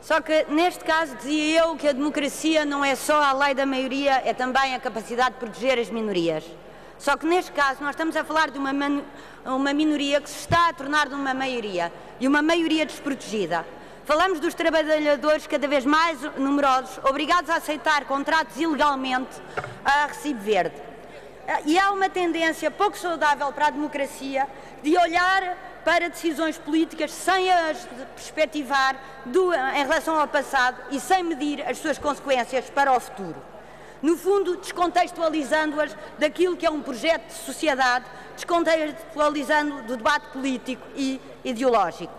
Só que, neste caso, dizia eu que a democracia não é só a lei da maioria, é também a capacidade de proteger as minorias. Só que, neste caso, nós estamos a falar de uma minoria que se está a tornar de uma maioria, e uma maioria desprotegida. Falamos dos trabalhadores cada vez mais numerosos, obrigados a aceitar contratos ilegalmente a recibo verde. E há uma tendência pouco saudável para a democracia de olhar para decisões políticas sem as perspectivar em relação ao passado e sem medir as suas consequências para o futuro. No fundo, descontextualizando-as daquilo que é um projeto de sociedade, descontextualizando do debate político e ideológico.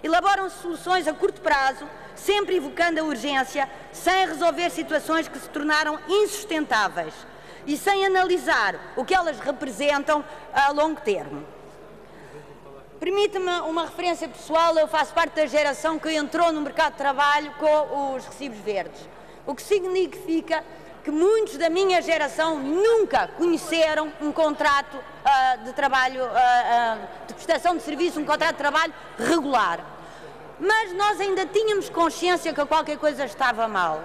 Elaboram-se soluções a curto prazo, sempre evocando a urgência, sem resolver situações que se tornaram insustentáveis e sem analisar o que elas representam a longo termo. Permita-me uma referência pessoal, eu faço parte da geração que entrou no mercado de trabalho com os recibos verdes, o que significa que muitos da minha geração nunca conheceram um contrato de trabalho, de prestação de serviço, um contrato de trabalho regular. Mas nós ainda tínhamos consciência que qualquer coisa estava mal.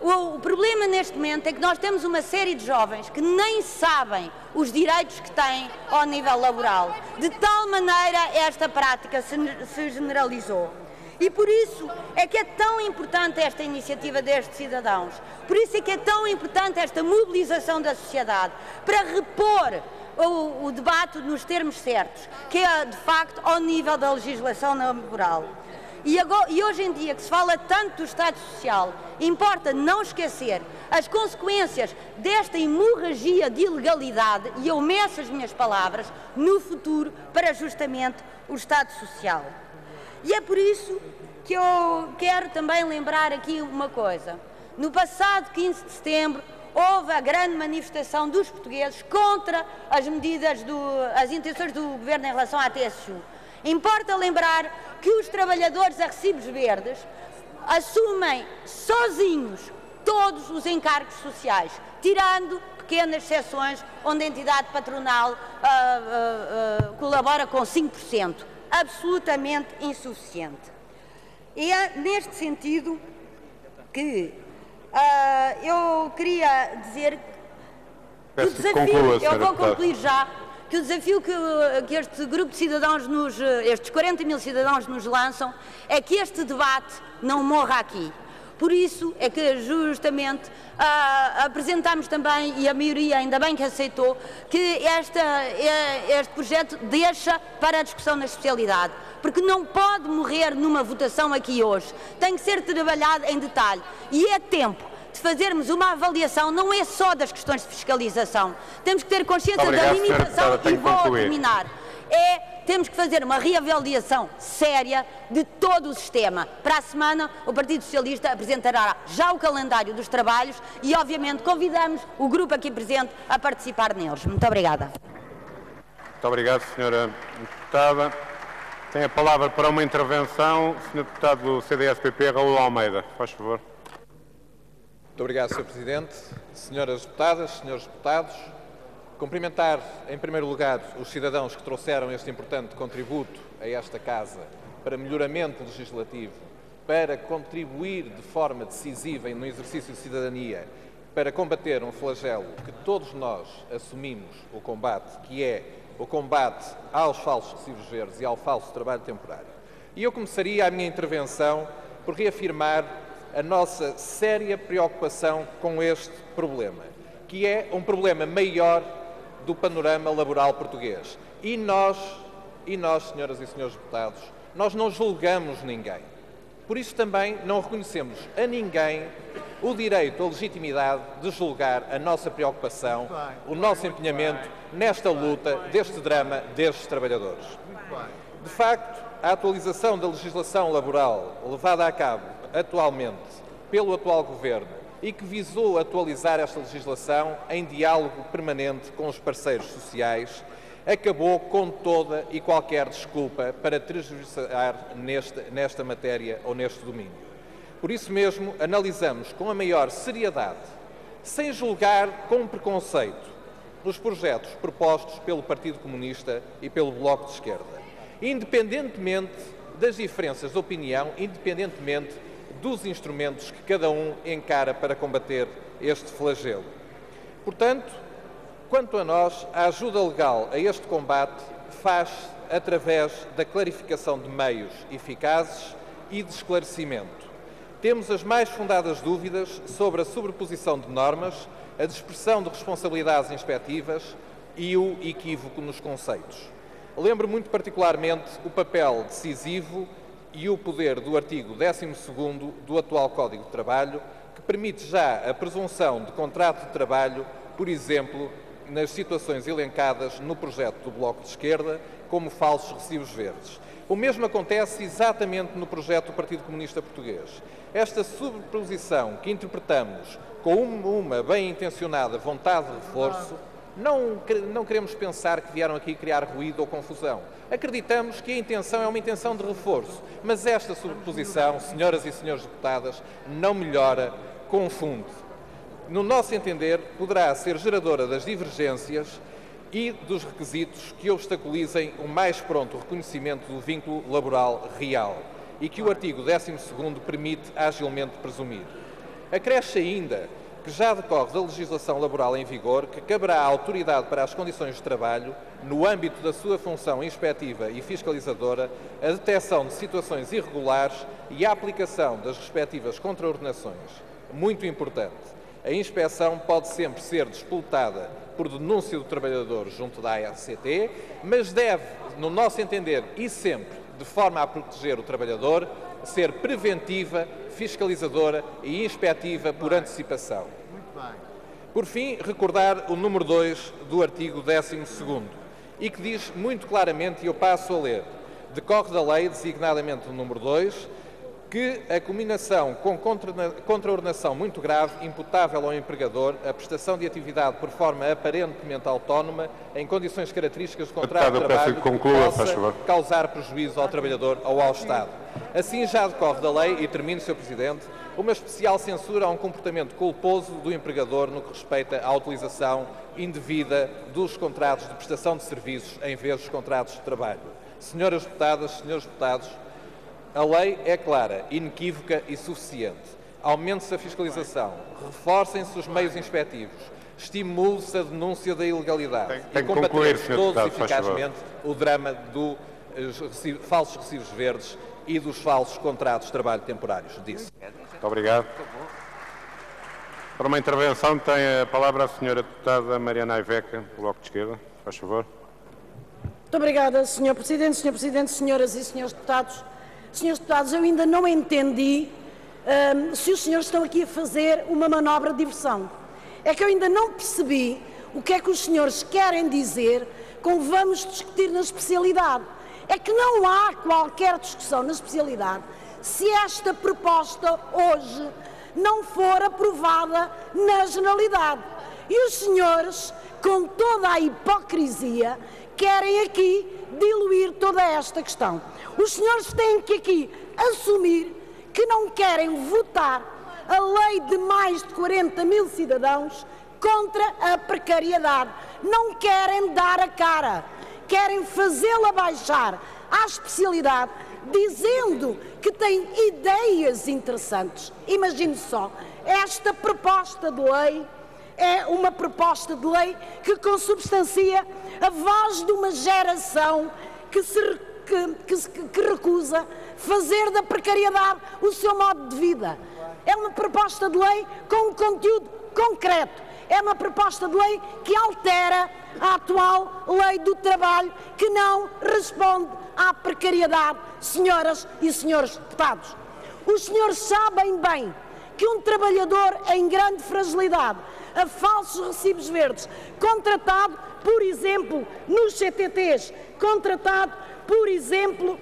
O problema neste momento é que nós temos uma série de jovens que nem sabem os direitos que têm ao nível laboral. De tal maneira esta prática se generalizou. E por isso é que é tão importante esta iniciativa destes cidadãos. Por isso é que é tão importante esta mobilização da sociedade para repor o debate nos termos certos, que é de facto ao nível da legislação laboral. E hoje em dia que se fala tanto do Estado Social, importa não esquecer as consequências desta hemorragia de ilegalidade, e eu meço as minhas palavras, no futuro para justamente o Estado Social. E é por isso que eu quero também lembrar aqui uma coisa. No passado 15 de setembro houve a grande manifestação dos portugueses contra as medidas, as intenções do Governo em relação à TSU. Importa lembrar que os trabalhadores a recibos verdes assumem sozinhos todos os encargos sociais, tirando pequenas exceções onde a entidade patronal colabora com 5%, absolutamente insuficiente. E é neste sentido que eu queria dizer que o desafio, eu vou concluir já, que o desafio que este grupo de cidadãos, estes 40 mil cidadãos nos lançam, é que este debate não morra aqui. Por isso é que justamente apresentamos também, e a maioria ainda bem que aceitou, que este projeto deixa para a discussão na especialidade, porque não pode morrer numa votação aqui hoje, tem que ser trabalhado em detalhe e é tempo de fazermos uma avaliação, não é só das questões de fiscalização, temos que ter consciência da limitação e vou terminar. Temos que fazer uma reavaliação séria de todo o sistema. Para a semana, o Partido Socialista apresentará já o calendário dos trabalhos e, obviamente, convidamos o grupo aqui presente a participar neles. Muito obrigada. Muito obrigado, Sra. Deputada. Tem a palavra para uma intervenção o Sr. Deputado do CDS-PP, Raul Almeida. Faz favor. Muito obrigado, Sr. Presidente. Senhoras Deputadas, Senhores Deputados, cumprimentar, em primeiro lugar, os cidadãos que trouxeram este importante contributo a esta Casa para melhoramento legislativo, para contribuir de forma decisiva no exercício de cidadania, para combater um flagelo que todos nós assumimos o combate, que é o combate aos falsos recibos verdes e ao falso trabalho temporário. E eu começaria a minha intervenção por reafirmar a nossa séria preocupação com este problema, que é um problema maior do panorama laboral português. E nós, senhoras e senhores deputados, nós não julgamos ninguém. Por isso também não reconhecemos a ninguém o direito, a legitimidade de julgar a nossa preocupação, o nosso empenhamento nesta luta, deste drama, destes trabalhadores. De facto, a atualização da legislação laboral levada a cabo atualmente pelo atual Governo e que visou atualizar esta legislação em diálogo permanente com os parceiros sociais, acabou com toda e qualquer desculpa para transversar nesta matéria ou neste domínio. Por isso mesmo, analisamos com a maior seriedade, sem julgar com preconceito, os projetos propostos pelo Partido Comunista e pelo Bloco de Esquerda, independentemente das diferenças de opinião, independentemente dos instrumentos que cada um encara para combater este flagelo. Portanto, quanto a nós, a ajuda legal a este combate faz-se através da clarificação de meios eficazes e de esclarecimento. Temos as mais fundadas dúvidas sobre a sobreposição de normas, a dispersão de responsabilidades inspectivas e o equívoco nos conceitos. Lembro muito particularmente o papel decisivo e o poder do artigo 12º do atual Código de Trabalho, que permite já a presunção de contrato de trabalho, por exemplo, nas situações elencadas no projeto do Bloco de Esquerda, como falsos recibos verdes. O mesmo acontece exatamente no projeto do Partido Comunista Português. Esta sobreposição que interpretamos com uma bem-intencionada vontade de reforço, não queremos pensar que vieram aqui criar ruído ou confusão. Acreditamos que a intenção é uma intenção de reforço, mas esta sobreposição, senhoras e senhores deputadas, não melhora, confunde. No nosso entender, poderá ser geradora das divergências e dos requisitos que obstaculizem o mais pronto reconhecimento do vínculo laboral real e que o artigo 12º permite agilmente presumir. Acresce ainda que já decorre da legislação laboral em vigor que caberá à Autoridade para as Condições de Trabalho, no âmbito da sua função inspectiva e fiscalizadora, a detecção de situações irregulares e a aplicação das respectivas contraordenações. Muito importante. A inspeção pode sempre ser disputada por denúncia do trabalhador junto da ACT, mas deve, no nosso entender, e sempre de forma a proteger o trabalhador, ser preventiva, fiscalizadora e inspectiva por antecipação. Por fim, recordar o número 2 do artigo 12º, e que diz muito claramente, e eu passo a ler, decorre da lei, designadamente o número 2, que a combinação com contraordenação muito grave, imputável ao empregador, a prestação de atividade por forma aparentemente autónoma, em condições características do contrato de trabalho, possa causar prejuízo ao trabalhador ou ao Estado. Assim já decorre da lei, e termino, Sr. Presidente, uma especial censura a um comportamento culposo do empregador no que respeita à utilização indevida dos contratos de prestação de serviços em vez dos contratos de trabalho. Senhoras deputadas, senhores deputados, a lei é clara, inequívoca e suficiente. Aumente-se a fiscalização, reforcem-se os meios inspectivos, estimule-se a denúncia da ilegalidade e combateremos todos eficazmente o drama dos falsos recibos verdes e dos falsos contratos de trabalho temporários. Disse. Muito obrigado. Para uma intervenção tem a palavra a senhora deputada Mariana Aiveca, do Bloco de Esquerda. Faz favor. Muito obrigada, Sr. Presidente. Sr. Presidente, senhoras e senhores deputados. Senhores deputados, eu ainda não entendi se os senhores estão aqui a fazer uma manobra de diversão. É que eu ainda não percebi o que é que os senhores querem dizer com vamos discutir na especialidade. É que não há qualquer discussão na especialidade se esta proposta hoje não for aprovada na generalidade. E os senhores, com toda a hipocrisia, querem aqui diluir toda esta questão. Os senhores têm que aqui assumir que não querem votar a lei de mais de 40 mil cidadãos contra a precariedade. Não querem dar a cara, querem fazê-la baixar à especialidade, dizendo que tem ideias interessantes. Imagine só, esta proposta de lei é uma proposta de lei que consubstancia a voz de uma geração que recusa fazer da precariedade o seu modo de vida. É uma proposta de lei com um conteúdo concreto. É uma proposta de lei que altera a atual lei do trabalho, que não responde à precariedade, senhoras e senhores deputados. Os senhores sabem bem que um trabalhador em grande fragilidade, a falsos recibos verdes, contratado, por exemplo, nos CTTs, contratado, por exemplo,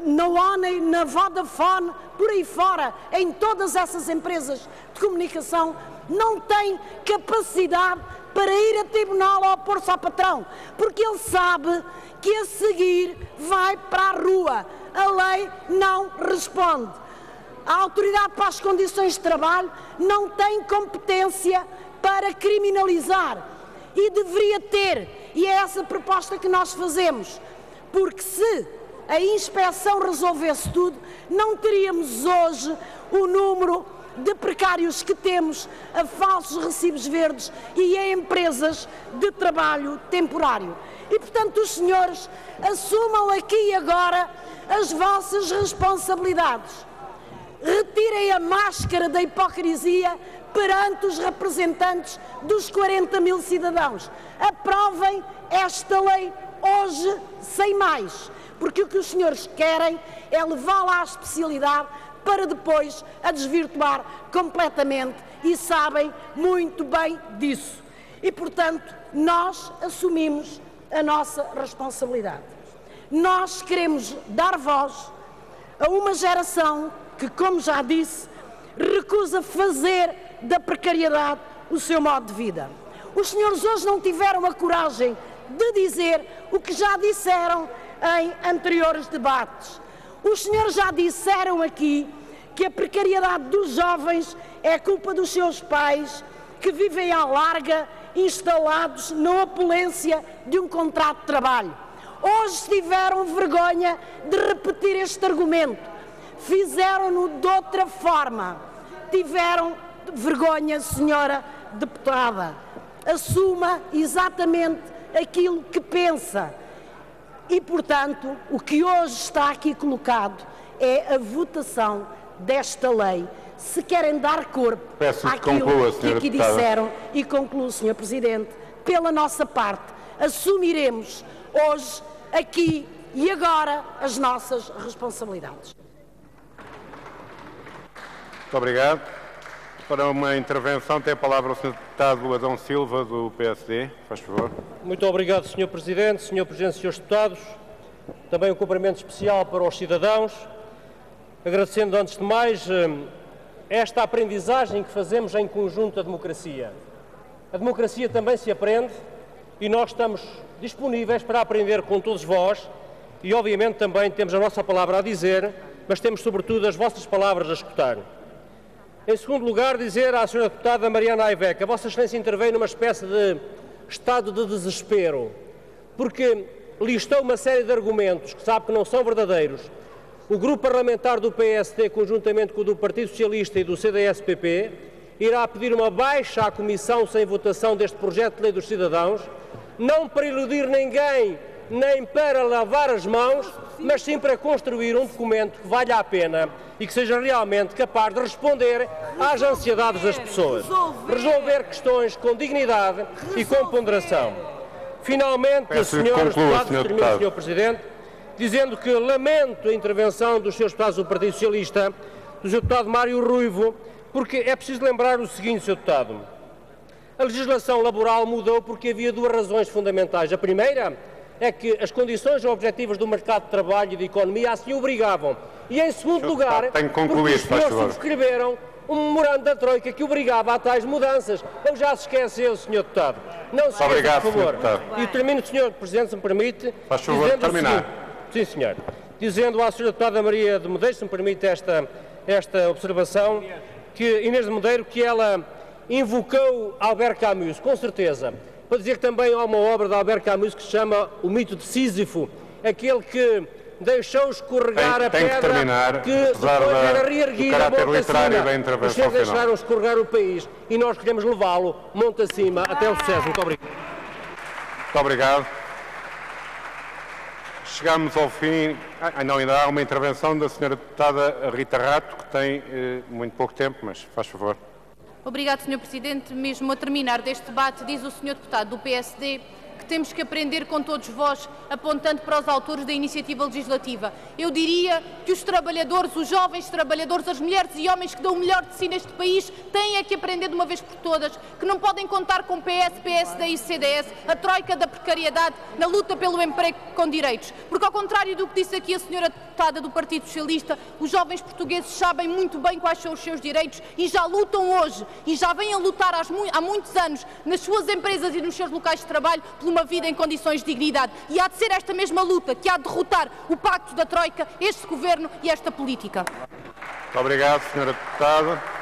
na ONE, na Vodafone, por aí fora, em todas essas empresas de comunicação, não tem capacidade para ir a tribunal ou opor-se ao patrão, porque ele sabe que a seguir vai para a rua. A lei não responde. A Autoridade para as Condições de Trabalho não tem competência para criminalizar e deveria ter, e é essa proposta que nós fazemos, porque se a inspeção resolvesse tudo, não teríamos hoje o número de precários que temos, a falsos recibos verdes e a empresas de trabalho temporário. E, portanto, os senhores assumam aqui e agora as vossas responsabilidades. Retirem a máscara da hipocrisia perante os representantes dos 40 mil cidadãos. Aprovem esta lei hoje, sem mais, porque o que os senhores querem é levá-la à especialidade para depois a desvirtuar completamente, e sabem muito bem disso. E, portanto, nós assumimos a nossa responsabilidade. Nós queremos dar voz a uma geração que, como já disse, recusa fazer da precariedade o seu modo de vida. Os senhores hoje não tiveram a coragem de dizer o que já disseram em anteriores debates. Os senhores já disseram aqui que a precariedade dos jovens é culpa dos seus pais, que vivem à larga, instalados na opulência de um contrato de trabalho. Hoje tiveram vergonha de repetir este argumento. Fizeram-no de outra forma. Tiveram vergonha, senhora deputada. Assuma exatamente aquilo que pensa. E, portanto, o que hoje está aqui colocado é a votação desta lei. Se querem dar corpo àquilo que aqui disseram, e concluo, Sr. Presidente, pela nossa parte, assumiremos hoje, aqui e agora, as nossas responsabilidades. Muito obrigado. Para uma intervenção tem a palavra o Sr. Deputado Adão Silva, do PSD. Faz favor. Muito obrigado, Sr. Presidente, Sr. Presidente, Srs. Deputados. Também um cumprimento especial para os cidadãos, agradecendo antes de mais esta aprendizagem que fazemos em conjunto a democracia. A democracia também se aprende e nós estamos disponíveis para aprender com todos vós e, obviamente, também temos a nossa palavra a dizer, mas temos, sobretudo, as vossas palavras a escutar. Em segundo lugar, dizer à Sra. Deputada Mariana Ayveca, a Vossa Excelência interveio numa espécie de estado de desespero, porque listou uma série de argumentos que sabe que não são verdadeiros. O Grupo Parlamentar do PSD, conjuntamente com o do Partido Socialista e do CDS-PP, irá pedir uma baixa à Comissão sem votação deste projeto de lei dos cidadãos, não para iludir ninguém, nem para lavar as mãos, mas sim para construir um documento que valha a pena e que seja realmente capaz de responder às ansiedades das pessoas. Resolver questões com dignidade e com ponderação. Finalmente, senhores deputados, termino, Sr. Presidente, dizendo que lamento a intervenção dos Srs. Deputados do Partido Socialista, do Sr. Deputado Mário Ruivo, porque é preciso lembrar o seguinte, Sr. Deputado. A legislação laboral mudou porque havia duas razões fundamentais. A primeira é que as condições objetivas do mercado de trabalho e de economia assim obrigavam. E, em segundo lugar, porque os senhores subscreveram um memorando da Troika que obrigava a tais mudanças. Ou já se esqueceu, Sr. Deputado? Não se esqueça, por favor. E termino, Sr. Presidente, se me permite, faz favor, dizendo terminar. Sim, senhor. Dizendo à Sra. Deputada Maria de Medeiros, se me permite esta observação, que Inês de Medeiros, que ela invocou Albert Camus, com certeza, para dizer que também há uma obra de Albert Camus que se chama O Mito de Sísifo, aquele que deixou escorregar a pedra que depois era reerguida monte acima. Os senhores deixaram escorregar o país e nós queremos levá-lo monte acima até o sucesso. Muito obrigado. Muito obrigado. Chegamos ao fim. Não, ainda há uma intervenção da Sra. Deputada Rita Rato, que tem muito pouco tempo, mas faz favor. Obrigado, Sr. Presidente. Mesmo a terminar deste debate, diz o Sr. Deputado do PSD que temos que aprender com todos vós, apontando para os autores da iniciativa legislativa. Eu diria que os trabalhadores, os jovens trabalhadores, as mulheres e homens que dão o melhor de si neste país, têm é que aprender de uma vez por todas que não podem contar com PS, PSD e CDS, a troika da precariedade, na luta pelo emprego com direitos. Porque, ao contrário do que disse aqui a Sra. Deputada do Partido Socialista, os jovens portugueses sabem muito bem quais são os seus direitos e já lutam hoje, e já vêm a lutar há muitos anos, nas suas empresas e nos seus locais de trabalho, por uma vida em condições de dignidade. E há de ser esta mesma luta que há de derrotar o pacto da Troika, este Governo e esta política. Muito obrigado, Sra. Deputada.